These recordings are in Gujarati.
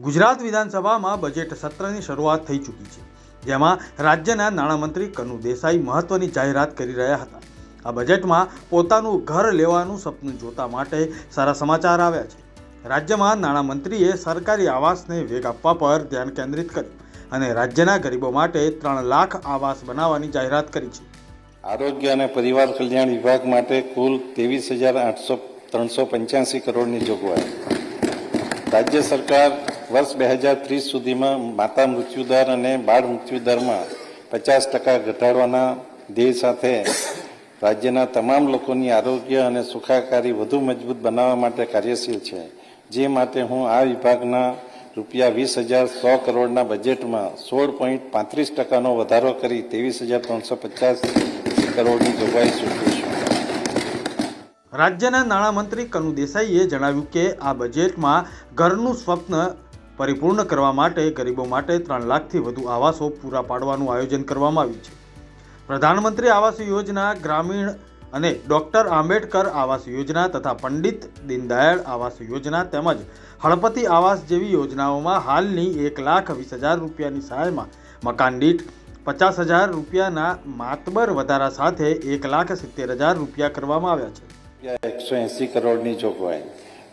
ગુજરાત વિધાનસભામાં બજેટ સત્રની શરૂઆત થઈ ચૂકી છે, જેમાં રાજ્યના નાણામંત્રી કનુ દેસાઈ મહત્વની જાહેરાત કરી રહ્યા હતા। આ બજેટમાં પોતાનું ઘર લેવાનું સપનું જોતા માટે સારા સમાચાર આવ્યા છે। રાજ્યમાં નાણામંત્રીએ સરકારી આવાસને વેગ આપવા પર ધ્યાન કેન્દ્રિત કર્યું અને રાજ્યના ગરીબો માટે 3 લાખ આવાસ બનાવવાની જાહેરાત કરી છે। આરોગ્ય અને પરિવાર કલ્યાણ વિભાગ માટે કુલ 23,385 કરોડની જોગવાઈ। રાજ્ય સરકાર વર્ષ 2030 સુધીમાં માતા મૃત્યુદર અને બાળ મૃત્યુદરમાં 50% ઘટાડવાના ધ્યેય સાથે રાજ્યના તમામ લોકોની આરોગ્ય અને સુખાકારી વધુ મજબૂત બનાવવા માટે કાર્યશીલ છે, જે માટે હું આ વિભાગના રૂપિયા 20,100 કરોડના બજેટમાં 16.35%નો વધારો કરી 23,385 કરોડની જોગવાઈ સૂચવી છું। રાજ્યના નાણામંત્રી કનુ દેસાઈએ જણાવ્યું કે આ બજેટમાં ઘરનું સ્વપ્ન પરિપૂર્ણ કરવા માટે ગરીબો માટે 3 લાખથી વધુ આવાસો પૂરા પાડવાનું આયોજન કરવામાં આવ્યું છે। પ્રધાનમંત્રી આવાસ યોજના, ગ્રામીણ અને ડોક્ટર આંબેડકર આવાસ યોજના તથા પંડિત દીનદયાળ આવાસ યોજના તેમજ હળપતિ આવાસ જેવી યોજનાઓમાં હાલની 1,20,000 રૂપિયાની સહાયમાં મકાન દીઠ 50,000 રૂપિયાના માતબર વધારા સાથે 1,70,000 રૂપિયા કરવામાં આવ્યા છે। 180 કરોડની જોગવાઈ।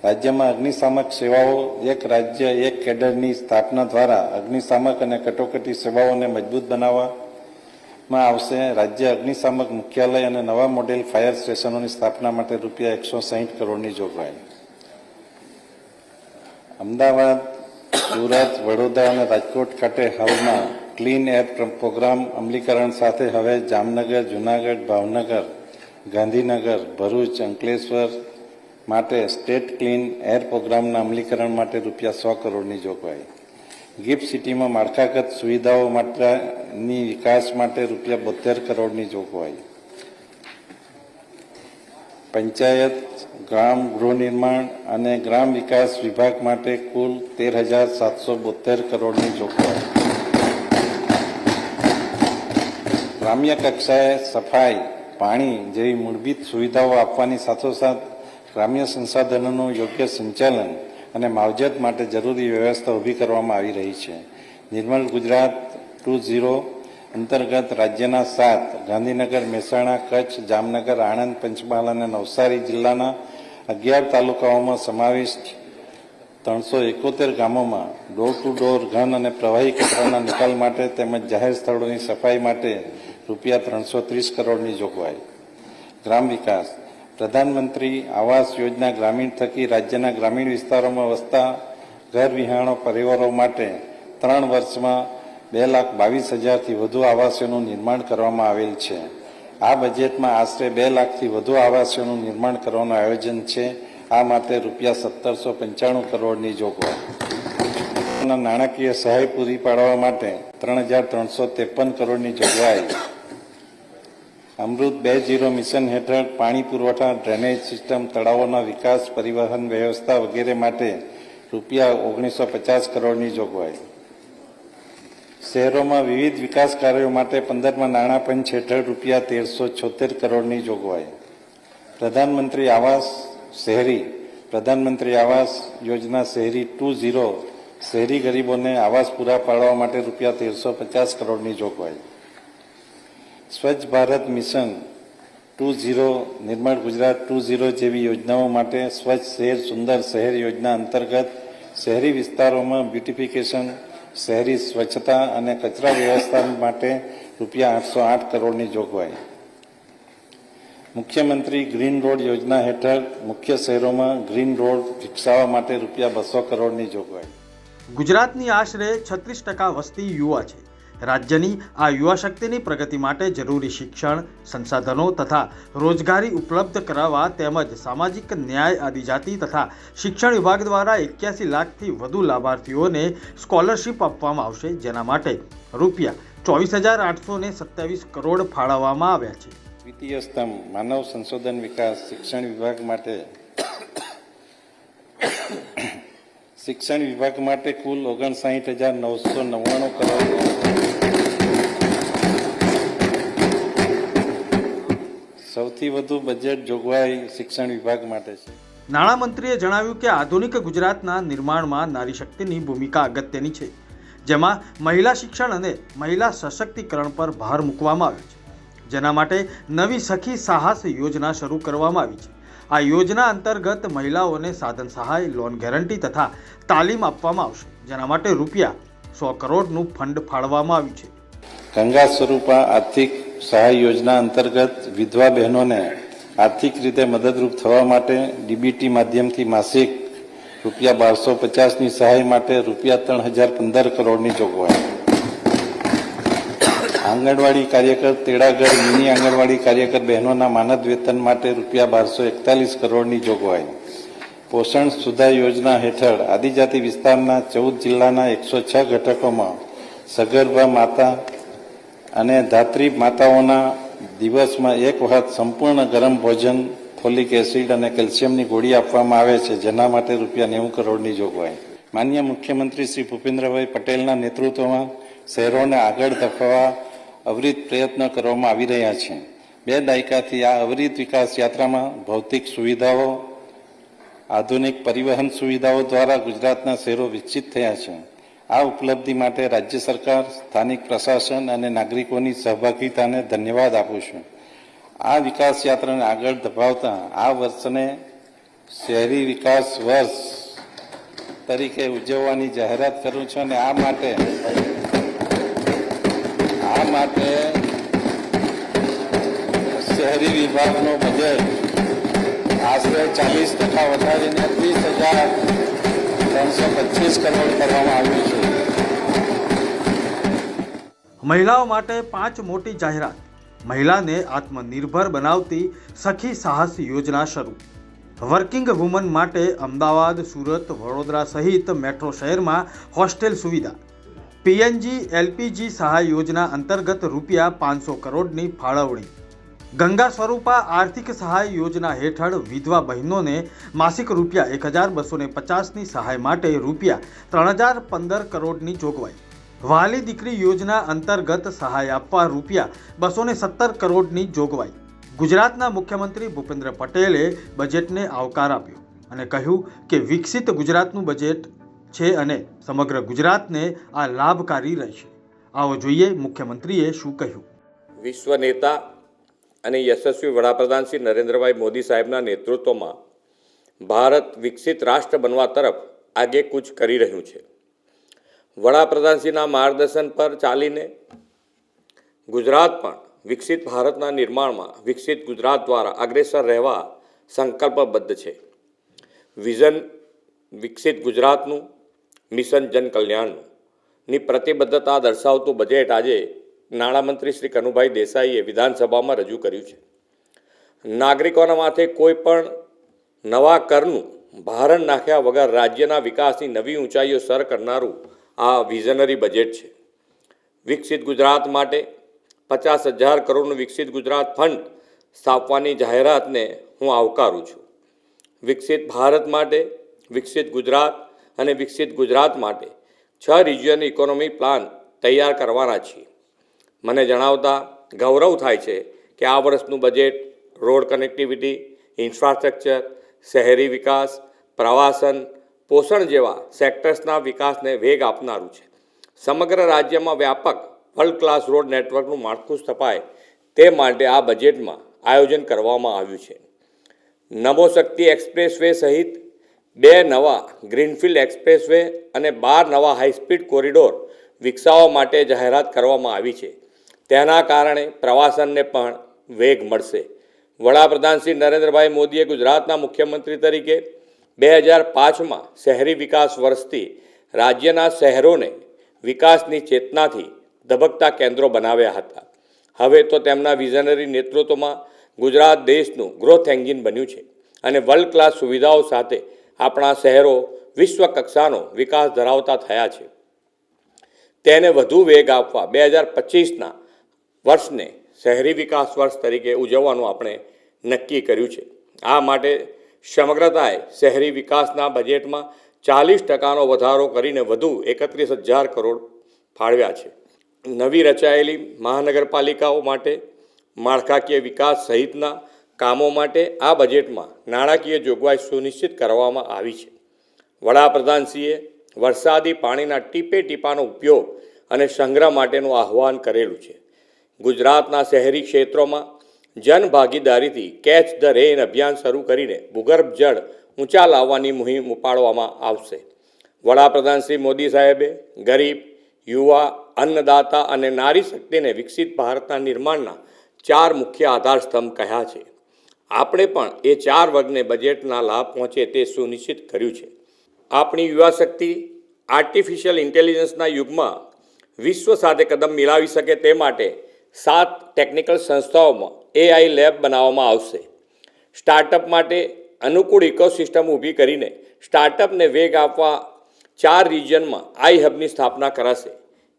રાજ્યમાં અગ્નિશામક સેવાઓ એક રાજ્ય એક કેડરની સ્થાપના દ્વારા અગ્નિશામક અને કટોકટી સેવાઓને મજબૂત બનાવવામાં આવશે। રાજ્ય અગ્નિશામક મુખ્યાલય અને નવા મોડેલ ફાયર સ્ટેશનોની સ્થાપના માટે રૂપિયા 160 કરોડની જોગવાઈ। અમદાવાદ, સુરત, વડોદરા અને રાજકોટ ખાતે હાલમાં ક્લીન એર પ્રોગ્રામ અમલીકરણ સાથે હવે જામનગર, જૂનાગઢ, ભાવનગર, ગાંધીનગર, ભરૂચ, અંકલેશ્વર માટે સ્ટેટ ક્લીન એર પ્રોગ્રામના અમલીકરણ માટે રૂપિયા 100 કરોડની જોગવાઈ। ગિફ્ટ સિટીમાં માળખાગત સુવિધાઓ માટેની વિકાસ માટે રૂપિયા 72 કરોડની જોગવાઈ। પંચાયત, ગ્રામ ગૃહ નિર્માણ અને ગ્રામ વિકાસ વિભાગ માટે કુલ 13,772 કરોડની જોગવાઈ। ગ્રામ્ય કક્ષાએ સફાઈ, પાણી જેવી મૂળભૂત સુવિધાઓ આપવાની સાથોસાથ ગ્રામ્ય સંસાધનોનું યોગ્ય સંચાલન અને માવજત માટે જરૂરી વ્યવસ્થા ઊભી કરવામાં આવી રહી છે। નિર્મળ ગુજરાત 2.0 અંતર્ગત રાજ્યના 7 ગાંધીનગર, મહેસાણા, કચ્છ, જામનગર, આણંદ, પંચમહાલ અને નવસારી જિલ્લાના 11 તાલુકાઓમાં સમાવિષ્ટ 371 ગામોમાં ડોર ટુ ડોર ઘન અને પ્રવાહી કચરાના નિકાલ માટે તેમજ જાહેર સ્થળોની સફાઈ માટે રૂપિયા 330 કરોડની જોગવાઈ। ગ્રામ વિકાસ, પ્રધાનમંત્રી આવાસ યોજના ગ્રામીણ થકી રાજ્યના ગ્રામીણ વિસ્તારોમાં વસતા ઘર વિહાણો પરિવારો માટે 3 વર્ષમાં 2,22,000થી વધુ આવાસોનું નિર્માણ કરવામાં આવેલ છે। આ બજેટમાં આશરે 2 લાખથી વધુ આવાસોનું નિર્માણ કરવાનું આયોજન છે। આ માટે રૂપિયા 1,795 કરોડની જોગવાઈ। નાણાકીય સહાય પૂરી પાડવા માટે 3,353 કરોડની જોગવાઈ। અમૃત 2.0 મિશન હેઠળ પાણી પુરવઠા, ડ્રેનેજ સિસ્ટમ, તળાવોના વિકાસ, પરિવહન વ્યવસ્થા વગેરે માટે રૂપિયા 1,950 કરોડની જોગવાઈ। શહેરોમાં વિવિધ વિકાસ કાર્યો માટે 15મા નાણાં પંચ હેઠળ રૂપિયા 1,376 કરોડની જોગવાઈ। પ્રધાનમંત્રી આવાસ શહેરી, પ્રધાનમંત્રી આવાસ યોજના શહેરી 2.0 શહેરી ગરીબોને આવાસ પૂરા પાડવા માટે રૂપિયા 1,350 કરોડની જોગવાઈ। સ્વચ્છ ભારત મિશન 2.0, નિર્મળ ગુજરાત 2.0 જેવી યોજનાઓ માટે સ્વચ્છ શહેર સુંદર શહેર યોજના અંતર્ગત શહેરી વિસ્તારોમાં બ્યુટિફિકેશન, શહેરી સ્વચ્છતા અને કચરા વ્યવસ્થાપન માટે રૂપિયા 808 કરોડની જોગવાઈ। મુખ્યમંત્રી ગ્રીન રોડ યોજના હેઠળ મુખ્ય શહેરોમાં ગ્રીન રોડ વિકસાવવા માટે રૂપિયા 200 કરોડની જોગવાઈ। ગુજરાતની આશરે 36% વસ્તી યુવા છે। રાજ્યની આ યુવા શક્તિની પ્રગતિ માટે જરૂરી શિક્ષણ, સંસાધનો તથા રોજગારી ઉપલબ્ધ કરાવવા તેમજ સામાજિક ન્યાય, આદિજાતિ તથા શિક્ષણ વિભાગ દ્વારા 81 લાખથી વધુ લાભાર્થીઓને સ્કોલરશીપ આપવામાં આવશે, જેના માટે રૂપિયા 24,827 કરોડ ફાળવવામાં આવ્યા છે। દ્વિતીય સ્તંભ માનવ સંશોધન વિકાસ શિક્ષણ વિભાગ માટે કુલ 59,999 કરોડ। સૌથી વધુ બજેટ જોગવાઈ શિક્ષણ વિભાગ માટે છે। નાણામંત્રીએ જણાવ્યું કે આધુનિક ગુજરાતના નિર્માણમાં નારી શક્તિની ભૂમિકા અગત્યની છે, જેમાં મહિલા શિક્ષણ અને મહિલા સશક્તિકરણ પર ભાર મૂકવામાં આવ્યો છે, જેના માટે નવી સખી સાહસ યોજના શરૂ કરવામાં આવી છે. આ યોજના અંતર્ગત મહિલાઓને સાધન સહાય, લોન ગેરંટી તથા તાલીમ આપવામાં આવશે, જેના માટે રૂપિયા 100 કરોડનું ફંડ ફાળવવામાં આવ્યું છે. ગંગા સ્વરૂપા આર્થિક સહાય યોજના અંતર્ગત વિધવા બહેનોને આર્થિક રીતે મદદરૂપ થવા માટે ડીબીટી માધ્યમથી માસિક રૂપિયા 1250ની સહાય માટે રૂપિયા 3015 કરોડની જોગવાઈ. આંગણવાડી કાર્યકર, તેડાગર, મિની આંગણવાડી કાર્યકર બહેનોના માનદ વેતન માટે રૂપિયા 1241 કરોડની જોગવાઈ. પોષણ સુધા યોજના હેઠળ આદિજાતિ વિસ્તારના 14 જિલ્લાના 106 ઘટકોમાં સગર્ભા માતા અને ધાત્રી માતાઓના દિવસમાં એક વખત સંપૂર્ણ ગરમ ભોજન, ફોલિક એસિડ અને કેલ્શિયમની ગોળી આપવામાં આવે છે, જેના માટે રૂપિયા 90 કરોડની જોગવાઈ. માનનીય મુખ્યમંત્રી શ્રી ભૂપેન્દ્રભાઈ પટેલના નેતૃત્વમાં શહેરોને આગળ ધપાવવા અવિરત પ્રયત્નો કરવામાં આવી રહ્યા છે. 2 દાયકાથી આ અવિરત વિકાસ યાત્રામાં ભૌતિક સુવિધાઓ, આધુનિક પરિવહન સુવિધાઓ દ્વારા ગુજરાતના શહેરો વિકસિત થયા છે. આ ઉપલબ્ધિ માટે રાજ્ય સરકાર, સ્થાનિક પ્રશાસન અને નાગરિકોની સહભાગિતાને ધન્યવાદ આપું છું. આ વિકાસ યાત્રાને આગળ ધપાવતા આ વર્ષને શહેરી વિકાસ વર્ષ તરીકે ઉજવવાની જાહેરાત કરું છું અને આ માટે શહેરી વિભાગનો બજેટ આશરે 40% વધારીને 30,325 કરોડ કરવામાં આવ્યું છે. મહિલાઓ માટે 5 મોટી જાહેરાત. મહિલાને આત્મનિર્ભર બનાવતી સખી સાહસ યોજના શરૂ. વર્કિંગ વુમન માટે અમદાવાદ, સુરત, વડોદરા સહિત મેટ્રો શહેરમાં હોસ્ટેલ સુવિધા. પીએનજી એલપીજી સહાય યોજના અંતર્ગત રૂપિયા 500 કરોડની ફાળવણી. ગંગા સ્વરૂપા આર્થિક સહાય યોજના હેઠળ વિધવા બહેનોને માસિક રૂપિયા 1250ની સહાય માટે રૂપિયા 3015 કરોડની જોગવાઈ. વહાલી દીકરી યોજના અંતર્ગત સહાય આપવા રૂપિયા 217 કરોડની જોગવાઈ. ગુજરાતના મુખ્યમંત્રી ભૂપેન્દ્ર પટેલે બજેટને આવકાર આપ્યો અને કહ્યું કે વિકસિત ગુજરાતનું બજેટ છે અને સમગ્ર ગુજરાતને આ લાભકારી રહેશે. આવો જોઈએ મુખ્યમંત્રીએ શું કહ્યું. વિશ્વ નેતા અને યશસ્વી વડાપ્રધાન શ્રી નરેન્દ્રભાઈ મોદી સાહેબના નેતૃત્વમાં ભારત વિકસિત રાષ્ટ્ર બનવા તરફ આગેકૂચ કરી રહ્યું છે. વડાપ્રધાનશ્રીના માર્ગદર્શન પર ચાલીને ગુજરાત પણ વિકસિત ભારતના નિર્માણમાં વિકસિત ગુજરાત દ્વારા અગ્રેસર રહેવા સંકલ્પબદ્ધ છે. વિઝન વિકસિત ગુજરાતનું, મિશન જન કલ્યાણનું ની પ્રતિબદ્ધતા દર્શાવતું બજેટ આજે નાણામંત્રી શ્રી કનુભાઈ દેસાઈએ વિધાનસભામાં રજૂ કર્યું છે. નાગરિકોના માથે કોઈ પણ નવા કરનું ભારણ નાખ્યા વગર રાજ્યના વિકાસની નવી ઊંચાઈઓ સર કરનારું આ વિઝનરી બજેટ છે. વિકસિત ગુજરાત માટે 50,000 કરોડનું વિકસિત ગુજરાત ફંડ સ્થાપવાની જાહેરાતને હું આવકારું છું. વિકસિત ભારત માટે, વિકસિત ગુજરાત અને વિકસિત ગુજરાત માટે 6 રિજિયન ઇકોનોમી પ્લાન તૈયાર કરવાના છીએ. મને જણાવતા ગૌરવ થાય છે કે આ વર્ષનું બજેટ રોડ કનેક્ટિવિટી, ઇન્ફ્રાસ્ટ્રક્ચર, શહેરી વિકાસ, પ્રવાસન, પોષણ જેવા સેક્ટર્સના વિકાસને વેગ આપનારું છે. સમગ્ર રાજ્યમાં વ્યાપક વર્લ્ડ ક્લાસ રોડ નેટવર્કનું માળખું સ્થપાય તે માટે આ બજેટમાં આયોજન કરવામાં આવ્યું છે. નમો શક્તિ એક્સપ્રેસવે સહિત 2 નવા ગ્રીનફિલ્ડ એક્સપ્રેસવે અને 12 નવા હાઈસ્પીડ કોરિડોર વિકસાવવા માટે જાહેરાત કરવામાં આવી છે. તેના કારણે પ્રવાસનને પણ વેગ મળશે. વડાપ્રધાન શ્રી નરેન્દ્રભાઈ મોદીએ ગુજરાતના મુખ્યમંત્રી તરીકે 2005માં શહેરી વિકાસ વર્ષથી રાજ્યના શહેરોને વિકાસની ચેતનાથી ધબકતા કેન્દ્રો બનાવ્યા હતા. હવે તો તેમના વિઝનરી નેતૃત્વમાં ગુજરાત દેશનું ગ્રોથ એન્જિન બન્યું છે અને વર્લ્ડ ક્લાસ સુવિધાઓ સાથે આપણા શહેરો વિશ્વ કક્ષાનો વિકાસ ધરાવતા થયા છે. તેને વધુ વેગ આપવા 2025ના વર્ષને શહેરી વિકાસ વર્ષ તરીકે ઉજવવાનું આપણે નક્કી કર્યું છે. આ માટે સમગ્રતાએ શહેરી વિકાસના બજેટમાં 40%નો વધારો કરીને વધુ 31,000 કરોડ ફાળવ્યા છે. નવી રચાયેલી મહાનગરપાલિકાઓ માટે માળખાકીય વિકાસ સહિતના કામો માટે આ બજેટમાં નાણાકીય જોગવાઈ સુનિશ્ચિત કરવામાં આવી છે. વડાપ્રધાનશ્રીએ વરસાદી પાણીના ટીપે ટીપાનો ઉપયોગ અને સંગ્રહ માટેનું આહ્વાન કરેલું છે. ગુજરાતના શહેરી ક્ષેત્રોમાં જનભાગીદારીથી કેચ ધ રેન અભિયાન શરૂ કરીને ભૂગર્ભ જળ ઊંચા લાવવાની મુહિમ ઉપાડવામાં આવશે. વડાપ્રધાન શ્રી મોદી સાહેબે ગરીબ, યુવા, અન્નદાતા અને નારી શક્તિને વિકસિત ભારતના નિર્માણના 4 મુખ્ય આધારસ્તંભ કહ્યા છે. આપણે પણ એ 4 વર્ગને બજેટના લાભ પહોંચે તે સુનિશ્ચિત કર્યું છે. આપણી યુવા શક્તિ આર્ટિફિશિયલ ઇન્ટેલિજન્સના યુગમાં વિશ્વ સાથે કદમ મિલાવી શકે તે માટે 7 ટેકનિકલ સંસ્થાઓમાં AI લેબ બનાવવામાં આવશે. સ્ટાર્ટઅપ માટે અનુકૂળ ઇકોસિસ્ટમ ઊભી કરીને સ્ટાર્ટઅપને વેગ આપવા 4 રિજિયનમાં આઈ હબની સ્થાપના કરાશે.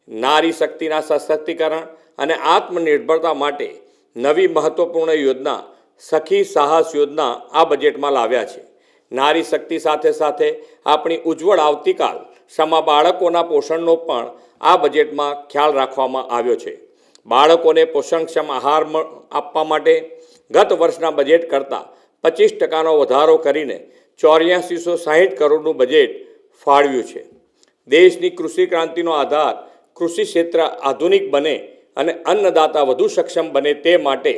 નારી શક્તિના સશક્તિકરણ અને આત્મનિર્ભરતા માટે નવી મહત્વપૂર્ણ યોજના સખી સાહસ યોજના આ બજેટમાં લાવ્યા છે. નારી શક્તિ સાથે સાથે આપણી ઉજ્જવળ આવતીકાલ સમા બાળકોના પોષણનો પણ આ બજેટમાં ખ્યાલ રાખવામાં આવ્યો છે. બાળકોને પોષણક્ષમ આહાર આપવા માટે ગત વર્ષના બજેટ કરતાં 25% વધારો કરીને 8460 કરોડનું બજેટ ફાળવ્યું છે. દેશની કૃષિ ક્રાંતિનો આધાર કૃષિ ક્ષેત્ર આધુનિક બને અને અન્નદાતા વધુ સક્ષમ બને તે માટે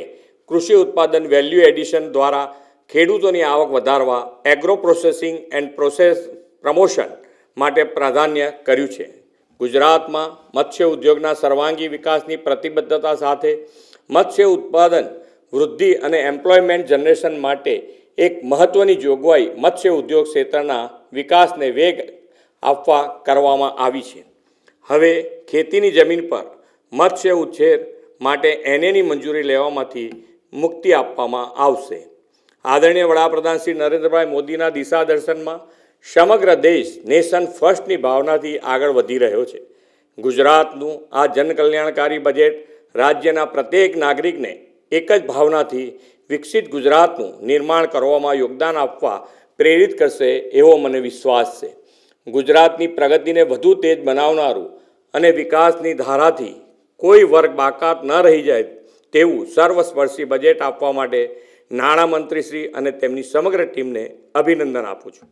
કૃષિ ઉત્પાદન વેલ્યુ એડિશન દ્વારા ખેડૂતોની આવક વધારવા agro processing and process promotion માટે પ્રાધાન્ય કર્યું છે. ગુજરાતમાં મત્સ્ય ઉદ્યોગના સર્વાંગી વિકાસની પ્રતિબદ્ધતા સાથે મત્સ્ય ઉત્પાદન વૃદ્ધિ અને એમ્પ્લોયમેન્ટ જનરેશન માટે એક મહત્ત્વની જોગવાઈ મત્સ્ય ઉદ્યોગ ક્ષેત્રના વિકાસને વેગ આપવા કરવામાં આવી છે. હવે ખેતીની જમીન પર મત્સ્ય ઉછેર માટે એનએની મંજૂરી લેવામાંથી મુક્તિ આપવામાં આવશે. આદરણીય વડાપ્રધાન શ્રી નરેન્દ્રભાઈ મોદીના દિશાદર્શનમાં સમગ્ર દેશ નેશન ફર્સ્ટની ભાવનાથી આગળ વધી રહ્યો છે. ગુજરાતનું આ જનકલ્યાણકારી બજેટ રાજ્યના પ્રત્યેક નાગરિકને એક જ ભાવનાથી વિકસિત ગુજરાતનું નિર્માણ કરવામાં યોગદાન આપવા પ્રેરિત કરશે એવો મને વિશ્વાસ છે. ગુજરાતની પ્રગતિને વધુ તેજ બનાવનારું અને વિકાસની ધારાથી કોઈ વર્ગ બાકાત ન રહી જાય તેવું સર્વસ્પર્શી બજેટ આપવા માટે નાણામંત્રીશ્રી અને તેમની સમગ્ર ટીમને અભિનંદન આપું છું.